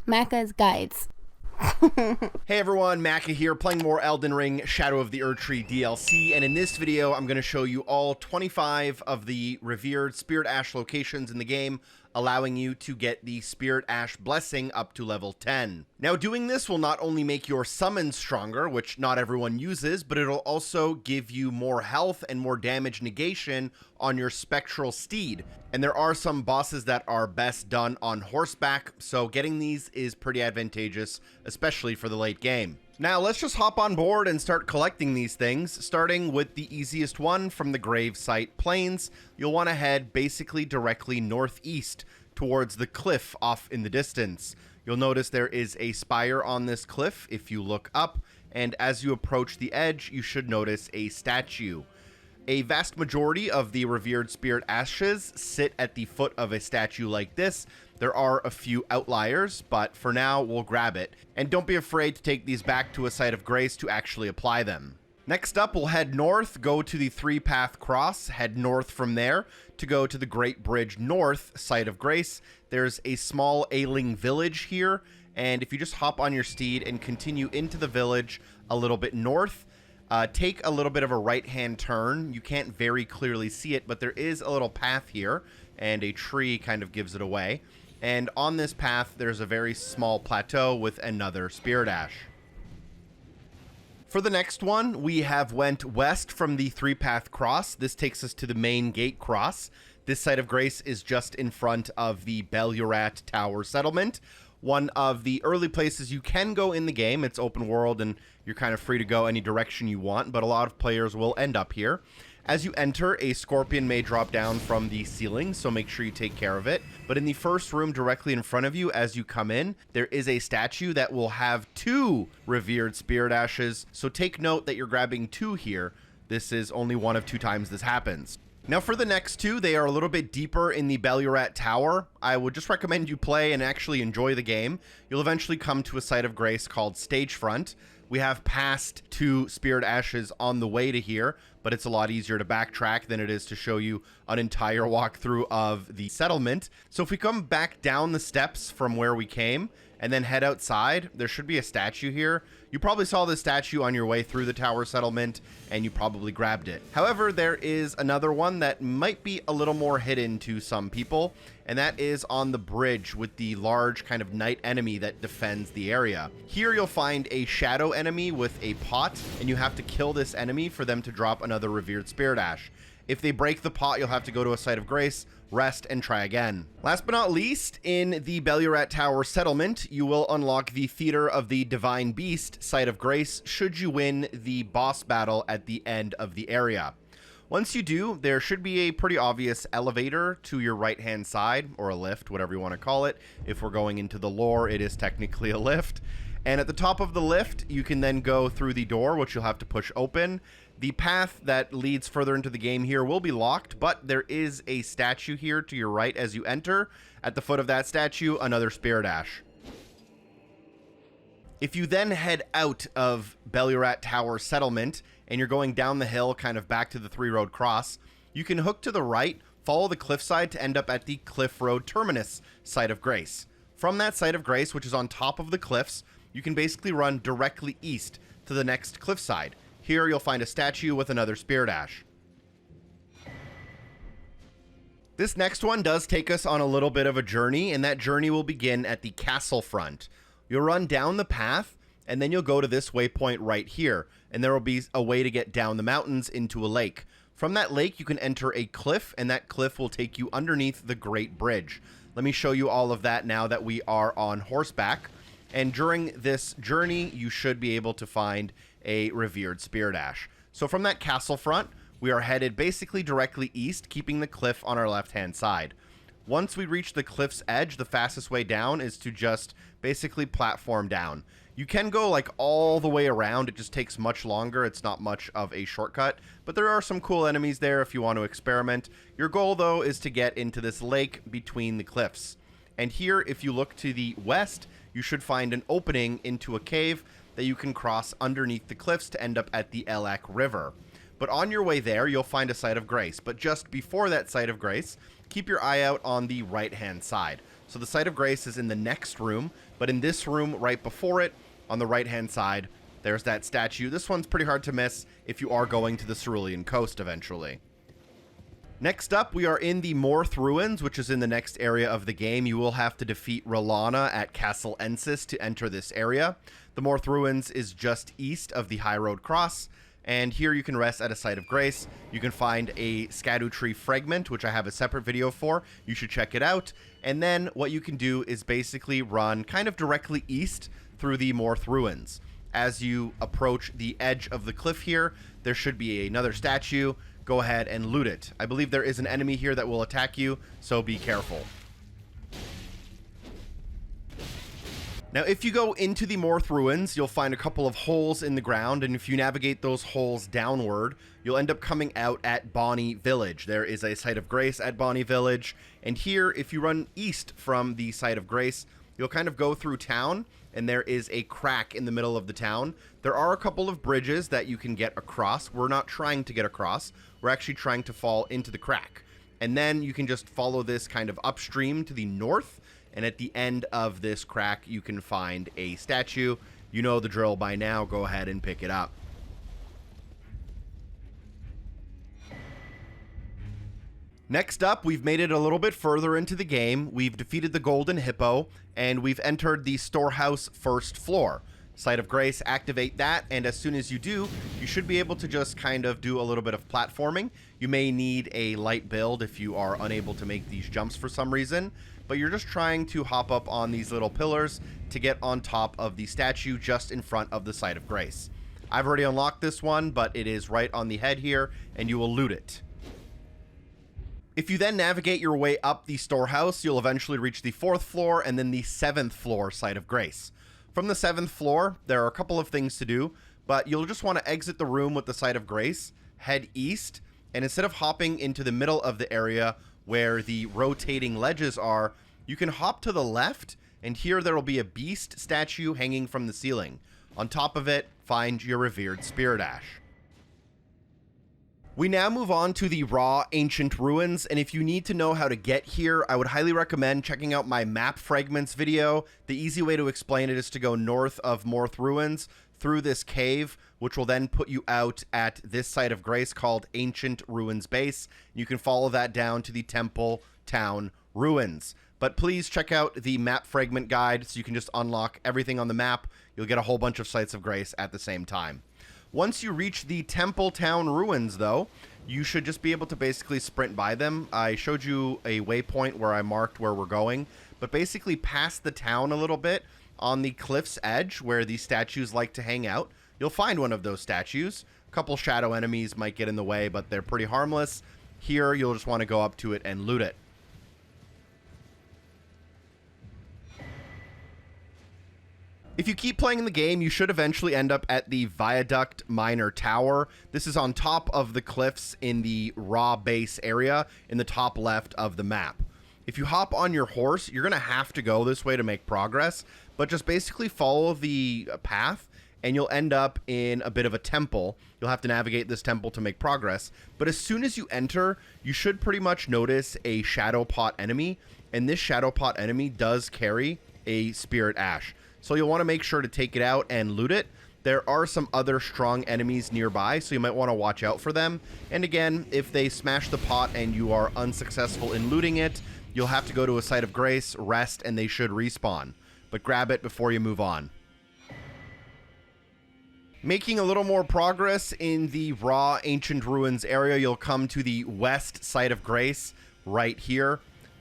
Macca's Guides. Hey everyone, Macca here, playing more Elden Ring Shadow of the Erdtree DLC, and in this video I'm going to show you all 25 of the revered Spirit Ash locations in the game, allowing you to get the Spirit Ash Blessing up to level 10. Now doing this will not only make your summons stronger, which not everyone uses, but it'll also give you more health and more damage negation on your Spectral Steed. And there are some bosses that are best done on horseback, so getting these is pretty advantageous, especially for the late game. Now let's just hop on board and start collecting these things, starting with the easiest one from the Gravesite Plains. You'll want to head basically directly northeast towards the cliff off in the distance. You'll notice there is a spire on this cliff if you look up, and as you approach the edge, you should notice a statue. A vast majority of the revered spirit ashes sit at the foot of a statue like this. There are a few outliers, but for now, we'll grab it. And don't be afraid to take these back to a site of grace to actually apply them. Next up, we'll head north, go to the 3-path cross, head north from there to go to the Greatbridge North site of grace. There's a small ailing village here, and if you just hop on your steed and continue into the village a little bit north, take a little bit of a right-hand turn. You can't very clearly see it, but there is a little path here, and a tree kind of gives it away. And on this path, there's a very small plateau with another Spirit Ash. For the next one, we have went west from the 3-path cross. This takes us to the main gate cross. This site of grace is just in front of the Belurat Tower settlement. One of the early places you can go in the game. It's open world and you're kind of free to go any direction you want, but a lot of players will end up here. As you enter, a scorpion may drop down from the ceiling, so make sure you take care of it. But in the first room directly in front of you, as you come in, there is a statue that will have 2 revered spirit ashes, so take note that you're grabbing 2 here. This is only one of 2 times this happens. Now for the next 2, they are a little bit deeper in the Belurat Tower. I would just recommend you play and actually enjoy the game. You'll eventually come to a site of grace called Stagefront. We have passed 2 Spirit Ashes on the way to here, but it's a lot easier to backtrack than it is to show you an entire walkthrough of the settlement. So if we come back down the steps from where we came and then head outside, there should be a statue here. You probably saw this statue on your way through the tower settlement and you probably grabbed it. However, there is another one that might be a little more hidden to some people, and that is on the bridge with the large kind of knight enemy that defends the area. Here you'll find a shadow enemy with a pot, and you have to kill this enemy for them to drop another revered spirit ash. If they break the pot, you'll have to go to a site of grace, rest, and try again. Last but not least, in the Belurat Tower settlement, you will unlock the Theater of the Divine Beast site of grace should you win the boss battle at the end of the area. Once you do, there should be a pretty obvious elevator to your right-hand side, or a lift, whatever you want to call it. If we're going into the lore, it is technically a lift. And at the top of the lift, you can then go through the door, which you'll have to push open. The path that leads further into the game here will be locked, but there is a statue here to your right as you enter. At the foot of that statue, another Spirit Ash. If you then head out of Belurat Tower settlement, and you're going down the hill kind of back to the 3-road cross, you can hook to the right, follow the cliffside to end up at the Cliffroad Terminus site of grace. From that site of grace, which is on top of the cliffs, you can basically run directly east to the next cliffside. Here you'll find a statue with another Spirit Ash. This next one does take us on a little bit of a journey, and that journey will begin at the castle front. You'll run down the path, and then you'll go to this waypoint right here, and there will be a way to get down the mountains into a lake. From that lake, you can enter a cliff, and that cliff will take you underneath the Greatbridge. Let me show you all of that now that we are on horseback. And during this journey, you should be able to find a revered spirit ash. So from that castle front, we are headed basically directly east, keeping the cliff on our left-hand side. Once we reach the cliff's edge, the fastest way down is to just basically platform down. You can go like all the way around. It just takes much longer. It's not much of a shortcut, but there are some cool enemies there if you want to experiment. Your goal, though, is to get into this lake between the cliffs. And here, if you look to the west, you should find an opening into a cave that you can cross underneath the cliffs to end up at the Ellac River. But on your way there, you'll find a site of grace. But just before that site of grace, keep your eye out on the right-hand side. So the site of grace is in the next room But in this room right before it, on the right-hand side, there's that statue. This one's pretty hard to miss if you are going to the Cerulean Coast eventually. Next up, we are in the Moorth Ruins, which is in the next area of the game. You will have to defeat R'hllana at Castle Ensis to enter this area. The Moorth Ruins is just east of the High Road Cross, and here you can rest at a Site of Grace. You can find a Scadu tree fragment, which I have a separate video for. You should check it out. And then what you can do is basically run kind of directly east through the Moorth Ruins. As you approach the edge of the cliff here, there should be another statue. Go ahead and loot it. I believe there is an enemy here that will attack you, so be careful. Now, if you go into the Moorth Ruins, you'll find a couple of holes in the ground, and if you navigate those holes downward, you'll end up coming out at Bonny Village. There is a Site of Grace at Bonny Village, and here, if you run east from the Site of Grace, you'll kind of go through town, and there is a crack in the middle of the town. There are a couple of bridges that you can get across. We're not trying to get across. We're actually trying to fall into the crack. And then you can just follow this kind of upstream to the north, and at the end of this crack, you can find a statue. You know the drill by now. Go ahead and pick it up. Next up, we've made it a little bit further into the game. We've defeated the Golden Hippo, and we've entered the Storehouse first floor. Site of Grace, activate that, and as soon as you do, you should be able to just kind of do a little bit of platforming. You may need a light build if you are unable to make these jumps for some reason, but you're just trying to hop up on these little pillars to get on top of the statue just in front of the Site of Grace. I've already unlocked this one, but it is right on the head here, and you will loot it. If you then navigate your way up the Storehouse, you'll eventually reach the 4th floor and then the 7th floor Site of Grace. From the 7th floor, there are a couple of things to do, but you'll just want to exit the room with the Site of Grace, head east, and instead of hopping into the middle of the area where the rotating ledges are, you can hop to the left, and here there will be a beast statue hanging from the ceiling. On top of it, find your revered Spirit Ash. We now move on to the Rauh Ancient Ruins, and if you need to know how to get here, I would highly recommend checking out my map fragments video. The easy way to explain it is to go north of Moorth Ruins through this cave, which will then put you out at this Site of Grace called Ancient Ruins Base. You can follow that down to the Temple Town Ruins. But please check out the map fragment guide so you can just unlock everything on the map. You'll get a whole bunch of Sites of Grace at the same time. Once you reach the Temple Town Ruins, though, you should just be able to basically sprint by them. I showed you a waypoint where I marked where we're going, but basically past the town a little bit, on the cliff's edge where these statues like to hang out, you'll find one of those statues. A couple shadow enemies might get in the way, but they're pretty harmless. Here, you'll just want to go up to it and loot it. If you keep playing the game, you should eventually end up at the Viaduct Minor Tower. This is on top of the cliffs in the Rauh base area in the top left of the map. If you hop on your horse, you're going to have to go this way to make progress, but just basically follow the path and you'll end up in a bit of a temple. You'll have to navigate this temple to make progress, but as soon as you enter, you should pretty much notice a shadow pot enemy, and this shadow pot enemy does carry a Spirit Ash. So you'll want to make sure to take it out and loot it. There are some other strong enemies nearby, so you might want to watch out for them. And again, if they smash the pot and you are unsuccessful in looting it, you'll have to go to a Site of Grace, rest, and they should respawn. But grab it before you move on. Making a little more progress in the Rauh Ancient Ruins area, you'll come to the west Site of Grace right here.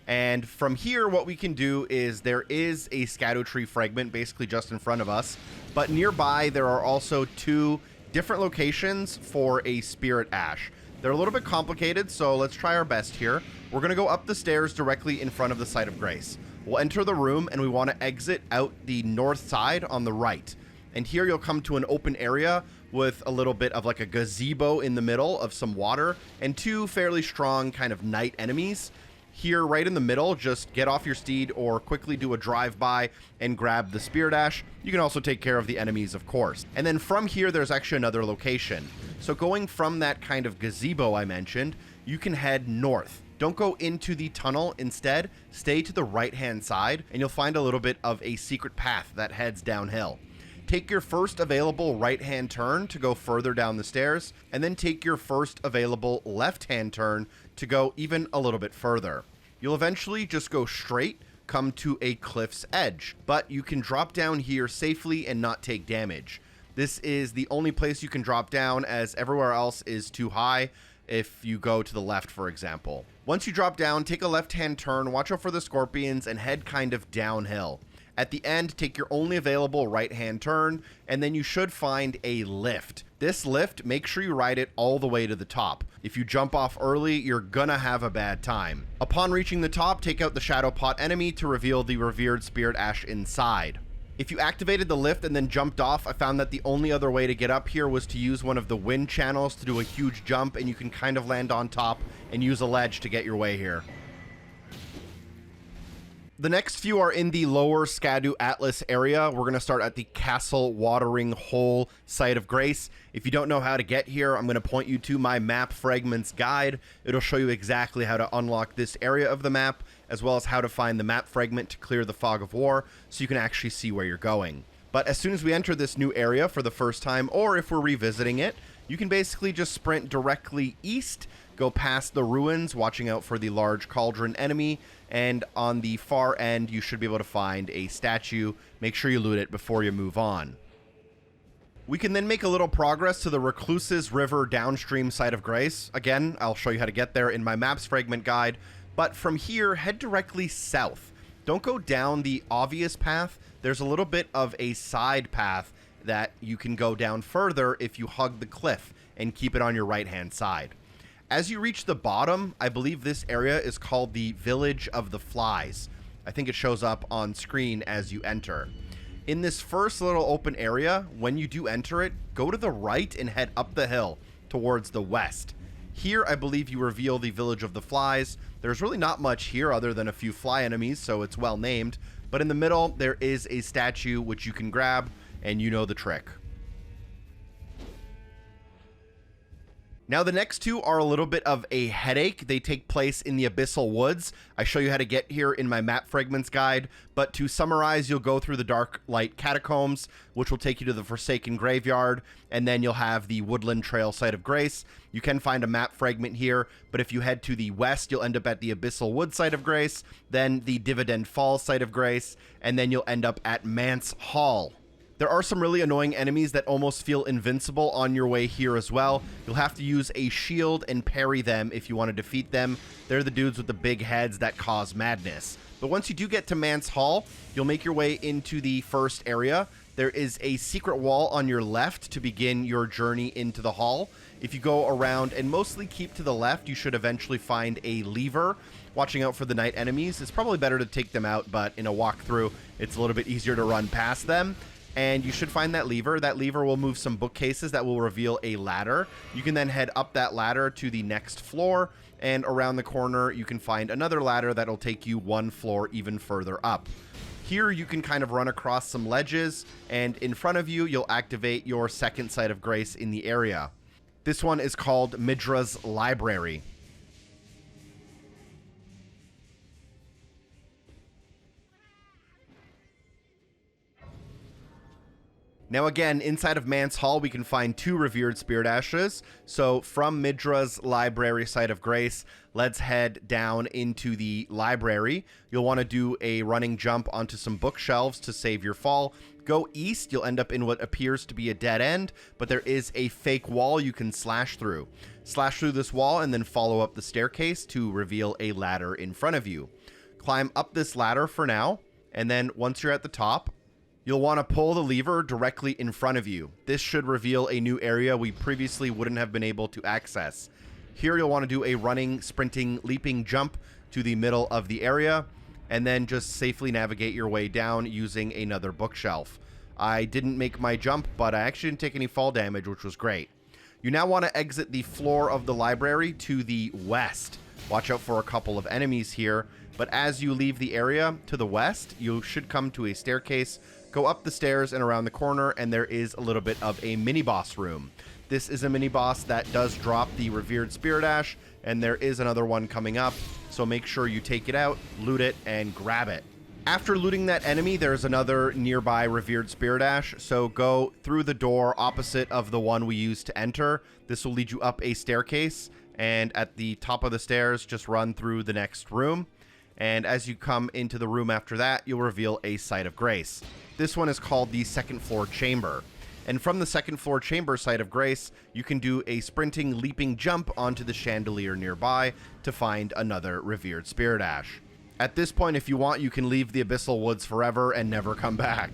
And from here, what we can do is there is a Scadu tree fragment basically just in front of us. But nearby, there are also 2 different locations for a Spirit Ash. They're a little bit complicated, so let's try our best here. We're going to go up the stairs directly in front of the Site of Grace. We'll enter the room, and we want to exit out the north side on the right. And here you'll come to an open area with a little bit of like a gazebo in the middle of some water and 2 fairly strong kind of knight enemies. Here, right in the middle, just get off your steed or quickly do a drive-by and grab the Spirit Ash. You can also take care of the enemies, of course. And then from here, there's actually another location. So going from that kind of gazebo I mentioned, you can head north. Don't go into the tunnel. Instead, stay to the right-hand side, and you'll find a little bit of a secret path that heads downhill. Take your first available right-hand turn to go further down the stairs, and then take your first available left-hand turn to go even a little bit further. You'll eventually just go straight, come to a cliff's edge, but you can drop down here safely and not take damage. This is the only place you can drop down, as everywhere else is too high if you go to the left, for example. Once you drop down, take a left-hand turn, watch out for the scorpions, and head kind of downhill. At the end, take your only available right-hand turn, and then you should find a lift. This lift, make sure you ride it all the way to the top. If you jump off early, you're gonna have a bad time. Upon reaching the top, take out the Shadow Pot enemy to reveal the Revered Spirit Ash inside. If you activated the lift and then jumped off, I found that the only other way to get up here was to use one of the wind channels to do a huge jump, and you can kind of land on top and use a ledge to get your way here. The next few are in the lower Scadu Atlas area. We're going to start at the Castle Watering Hole site of Grace. If you don't know how to get here, I'm going to point you to my map fragments guide. It'll show you exactly how to unlock this area of the map, as well as how to find the map fragment to clear the Fog of War, so you can actually see where you're going. But as soon as we enter this new area for the first time, or if we're revisiting it, you can basically just sprint directly east, go past the ruins, watching out for the large cauldron enemy, and on the far end, you should be able to find a statue. Make sure you loot it before you move on. We can then make a little progress to the Recluses River downstream side of Grace. Again, I'll show you how to get there in my maps fragment guide, but from here, head directly south. Don't go down the obvious path. There's a little bit of a side path that you can go down further if you hug the cliff and keep it on your right-hand side. As you reach the bottom, I believe this area is called the Village of the Flies. I think it shows up on screen as you enter. In this first little open area, when you do enter it, go to the right and head up the hill towards the west. Here, I believe you reveal the Village of the Flies. There's really not much here other than a few fly enemies, so it's well named. But in the middle, there is a statue which you can grab, and you know the trick. Now, the next two are a little bit of a headache. They take place in the Abyssal Woods. I show you how to get here in my map fragments guide, but to summarize, you'll go through the Dark Light Catacombs, which will take you to the Forsaken Graveyard, and then you'll have the Woodland Trail site of Grace. You can find a map fragment here, but if you head to the west, you'll end up at the Abyssal Wood site of Grace, then the Dividend Falls site of Grace, and then you'll end up at Manse Hall. There are some really annoying enemies that almost feel invincible on your way here as well. You'll have to use a shield and parry them if you want to defeat them. They're the dudes with the big heads that cause madness. But once you do get to Manse Hall, you'll make your way into the first area. There is a secret wall on your left to begin your journey into the hall. If you go around and mostly keep to the left, you should eventually find a lever. Watching out for the night enemies. It's probably better to take them out, but in a walkthrough, it's a little bit easier to run past them. And you should find that lever. That lever will move some bookcases that will reveal a ladder. You can then head up that ladder to the next floor, and around the corner you can find another ladder that'll take you one floor even further up. Here you can kind of run across some ledges, and in front of you, you'll activate your second site of Grace in the area. This one is called Midra's Library. Now again, inside of Manse Hall, we can find two Revered Spirit Ashes. So from Midra's Library site of Grace, let's head down into the library. You'll want to do a running jump onto some bookshelves to save your fall. Go east, you'll end up in what appears to be a dead end, but there is a fake wall you can slash through. Slash through this wall and then follow up the staircase to reveal a ladder in front of you. Climb up this ladder for now, and then once you're at the top, you'll want to pull the lever directly in front of you. This should reveal a new area we previously wouldn't have been able to access. Here you'll want to do a running, sprinting, leaping jump to the middle of the area, and then just safely navigate your way down using another bookshelf. I didn't make my jump, but I actually didn't take any fall damage, which was great. You now want to exit the floor of the library to the west. Watch out for a couple of enemies here, but as you leave the area to the west, you should come to a staircase. Go up the stairs and around the corner, and there is a little bit of a mini-boss room. This is a mini boss that does drop the Revered Spirit Ash, and there is another one coming up, so make sure you take it out, loot it, and grab it. After looting that enemy, there's another nearby Revered Spirit Ash, so go through the door opposite of the one we used to enter. This will lead you up a staircase, and at the top of the stairs, just run through the next room. And as you come into the room after that, you'll reveal a Site of Grace. This one is called the second floor chamber. And from the second floor chamber Site of Grace, you can do a sprinting, leaping jump onto the chandelier nearby to find another Revered Spirit Ash. At this point, if you want, you can leave the Abyssal Woods forever and never come back.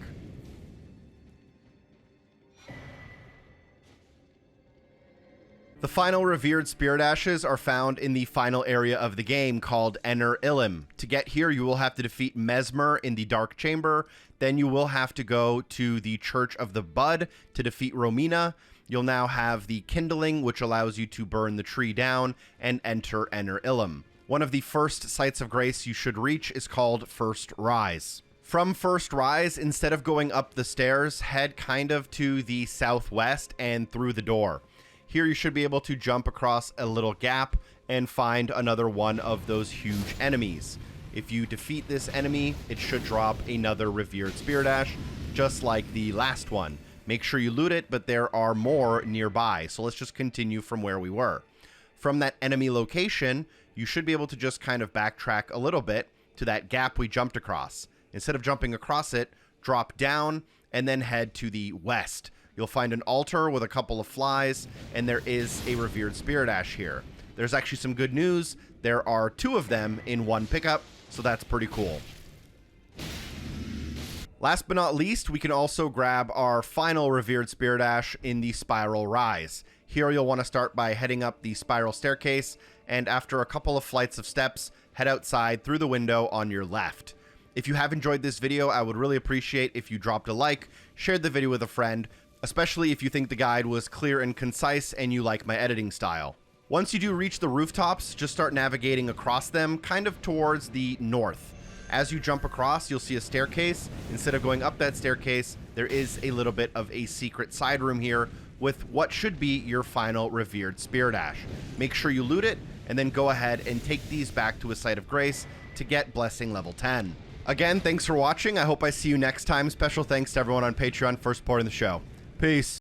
The final Revered Spirit Ashes are found in the final area of the game called Enir-Ilim. To get here, you will have to defeat Mesmer in the Dark Chamber. Then you will have to go to the Church of the Bud to defeat Romina. You'll now have the Kindling, which allows you to burn the tree down and enter Enir-Ilim. One of the first Sites of Grace you should reach is called First Rise. From First Rise, instead of going up the stairs, head kind of to the southwest and through the door. Here you should be able to jump across a little gap and find another one of those huge enemies. If you defeat this enemy, it should drop another Revered Spirit Ash, just like the last one. Make sure you loot it, but there are more nearby, so let's just continue from where we were. From that enemy location, you should be able to just kind of backtrack a little bit to that gap we jumped across. Instead of jumping across it, drop down and then head to the west. You'll find an altar with a couple of flies, and there is a Revered Spirit Ash here. There's actually some good news. There are 2 of them in one pickup, so that's pretty cool. Last but not least, we can also grab our final Revered Spirit Ash in the Spiral Rise. Here you'll want to start by heading up the spiral staircase, and after a couple of flights of steps, head outside through the window on your left. If you have enjoyed this video, I would really appreciate if you dropped a like, shared the video with a friend, especially if you think the guide was clear and concise and you like my editing style. Once you do reach the rooftops, just start navigating across them, kind of towards the north. As you jump across, you'll see a staircase. Instead of going up that staircase, there is a little bit of a secret side room here with what should be your final Revered Spirit Ash. Make sure you loot it, and then go ahead and take these back to a Site of Grace to get Blessing level 10. Again, thanks for watching. I hope I see you next time. Special thanks to everyone on Patreon for supporting the show. Peace.